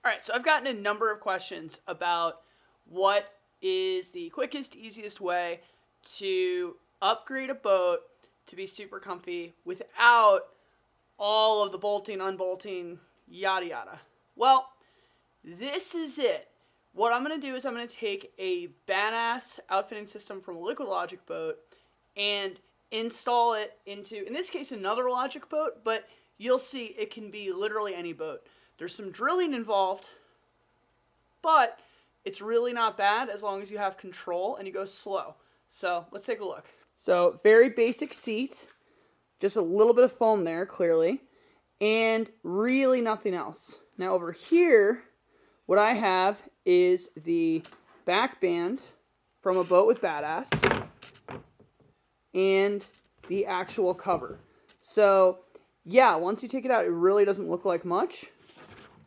All right, so I've gotten a number of questions about what is the quickest, easiest way to upgrade a boat to be super comfy without all of the bolting, unbolting, yada yada. Well, this is it. What I'm going to do is I'm going to take a badass outfitting system from a Liquidlogic boat and install it into, in this case, another Logic boat, but you'll see it can be literally any boat. There's some drilling involved, but it's really not bad as long as you have control and you go slow. So let's take a look. So very basic seat, just a little bit of foam there, clearly, and really nothing else. Now over here, what I have is the back band from a boat with Badass and the actual cover. So yeah, once you take it out, it really doesn't look like much.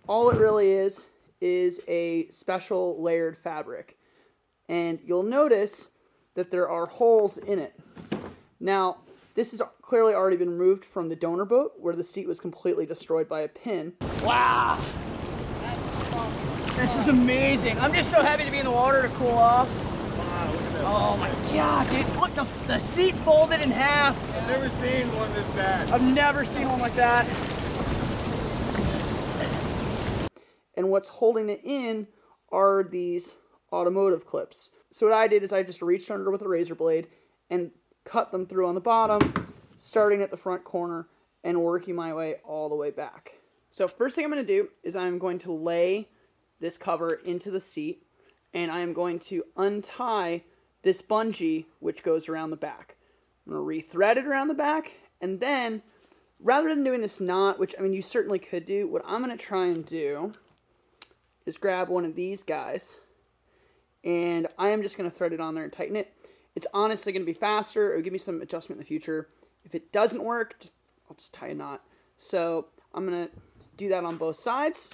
All it really is a special layered fabric. And you'll notice that there are holes in it. Now, this has clearly already been removed from the donor boat where the seat was completely destroyed by a pin. Wow! This is amazing. I'm just so happy to be in the water to cool off. Wow, look at that. Oh my god, dude. Look, the seat folded in half. I've never seen one this bad. I've never seen one like that. And what's holding it in are these automotive clips. So what I did is I just reached under with a razor blade and cut them through on the bottom, starting at the front corner and working my way all the way back. So first thing I'm going to do is I'm going to lay this cover into the seat, and I am going to untie this bungee which goes around the back. I'm going to re-thread it around the back, and then rather than doing this knot, which I mean you certainly could do, what I'm going to try and do is grab one of these guys, and I am just going to thread it on there and tighten it. It's honestly going to be faster. It'll give me some adjustment in the future. If it doesn't work, I'll just tie a knot. So I'm going to do that on both sides,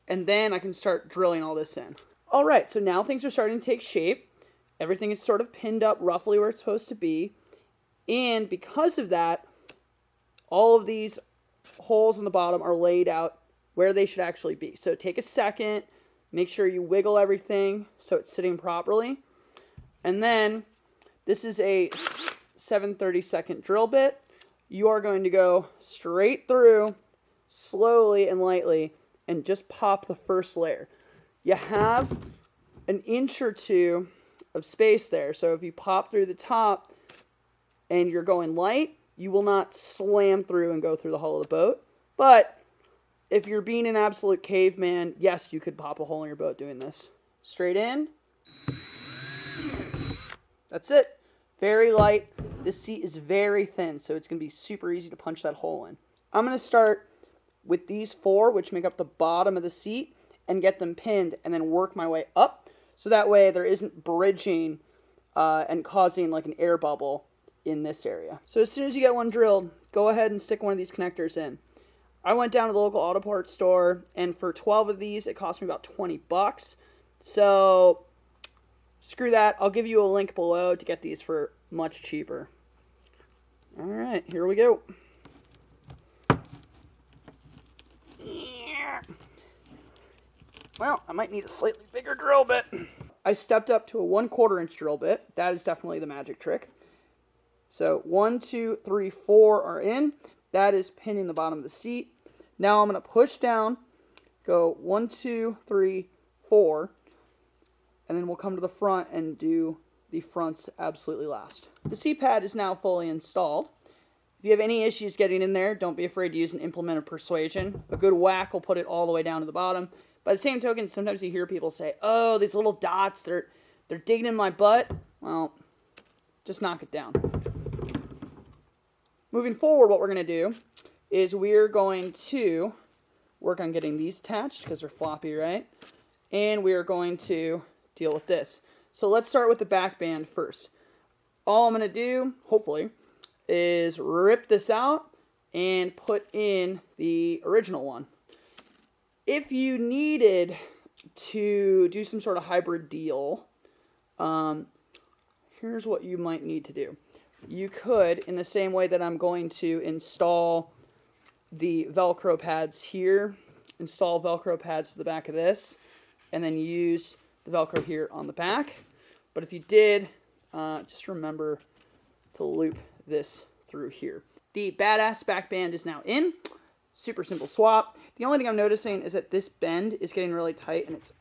and then I can start drilling all this in. All right, so now things are starting to take shape. Everything is sort of pinned up roughly where it's supposed to be, and because of that, all of these holes in the bottom are laid out where they should actually be. So take a second, make sure you wiggle everything so it's sitting properly. And then this is a 7/32 drill bit. You are going to go straight through, slowly and lightly, and just pop the first layer. You have an inch or two of space there. So if you pop through the top and you're going light, you will not slam through and go through the hull of the boat. But if you're being an absolute caveman, yes, you could pop a hole in your boat doing this. Straight in. That's it. Very light. This seat is very thin, so it's going to be super easy to punch that hole in. I'm going to start with these four, which make up the bottom of the seat, and get them pinned, and then work my way up, so that way there isn't bridging and causing like an air bubble in this area. So as soon as you get one drilled, go ahead and stick one of these connectors in. I went down to the local auto parts store, and for 12 of these, it cost me about 20 bucks. So, screw that. I'll give you a link below to get these for much cheaper. Alright, here we go. Well, I might need a slightly bigger drill bit. I stepped up to a 1/4 inch drill bit. That is definitely the magic trick. So, 1, 2, 3, 4 are in. That is pinning the bottom of the seat. Now I'm going to push down, go 1, 2, 3, 4, and then we'll come to the front and do the fronts absolutely last. The seat pad is now fully installed. If you have any issues getting in there, don't be afraid to use an implement of persuasion. A good whack will put it all the way down to the bottom. By the same token, sometimes you hear people say, oh, these little dots, they're digging in my butt. Well, just knock it down. Moving forward, what we're going to do is we're going to work on getting these attached because they're floppy, right? And we are going to deal with this. So let's start with the back band first. All I'm going to do, hopefully, is rip this out and put in the original one. If you needed to do some sort of hybrid deal, here's what you might need to do. You could, in the same way that I'm going to install the Velcro pads here install Velcro pads to the back of this and then use the Velcro here on the back. But if you did, just remember to loop this through here. The Badass back band is now in. Super simple swap. The only thing I'm noticing is that this bend is getting really tight and it's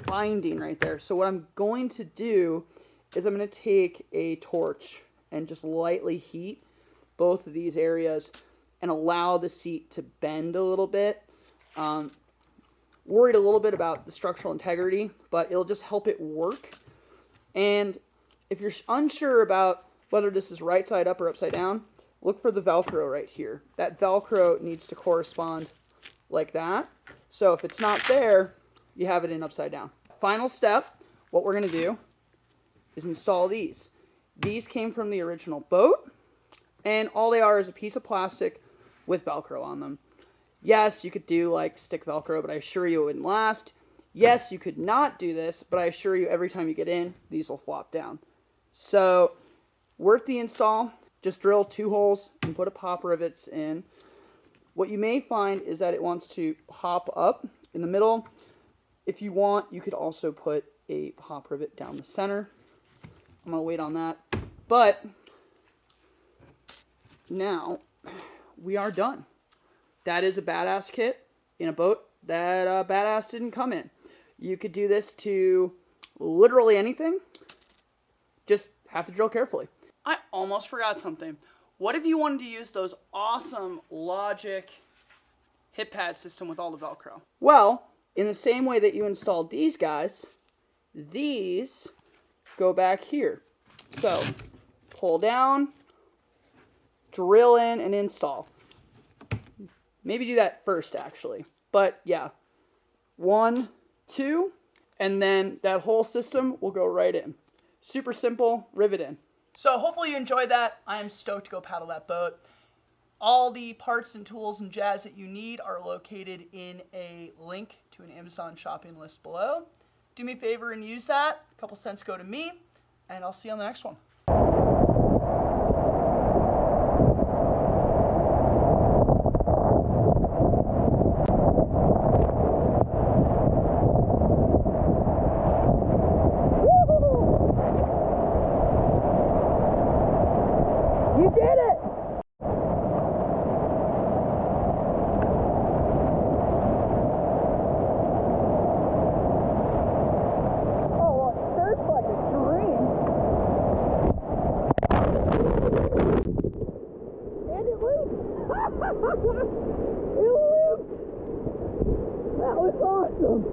binding right there. So what I'm going to do is I'm going to take a torch and just lightly heat both of these areas and allow the seat to bend a little bit. Worried a little bit about the structural integrity, but it'll just help it work. And if you're unsure about whether this is right side up or upside down, look for the Velcro right here. That Velcro needs to correspond like that. So if it's not there, you have it in upside down. Final step, what we're gonna do is install these. These came from the original boat, and all they are is a piece of plastic with Velcro on them. Yes, you could do like stick Velcro, but I assure you it wouldn't last. Yes, you could not do this, but I assure you every time you get in, these will flop down. So, worth the install. Just drill 2 holes and put a pop rivets in. What you may find is that it wants to pop up in the middle. If you want, you could also put a pop rivet down the center. I'm going to wait on that. But now we are done. That is a badass kit in a boat that Badass didn't come in. You could do this to literally anything. Just have to drill carefully. I almost forgot something. What if you wanted to use those awesome Logic hip pad system with all the Velcro? Well, in the same way that you installed these guys, these go back here. So, pull down, drill in, and install. Maybe do that first, actually. But, yeah. 1, 2, and then that whole system will go right in. Super simple, rivet in. So hopefully you enjoyed that. I am stoked to go paddle that boat. All the parts and tools and jazz that you need are located in a link to an Amazon shopping list below. Do me a favor and use that. A couple cents go to me, and I'll see you on the next one. You did it! Oh, well, it surfs like a dream. And it looped! It looped! That was awesome!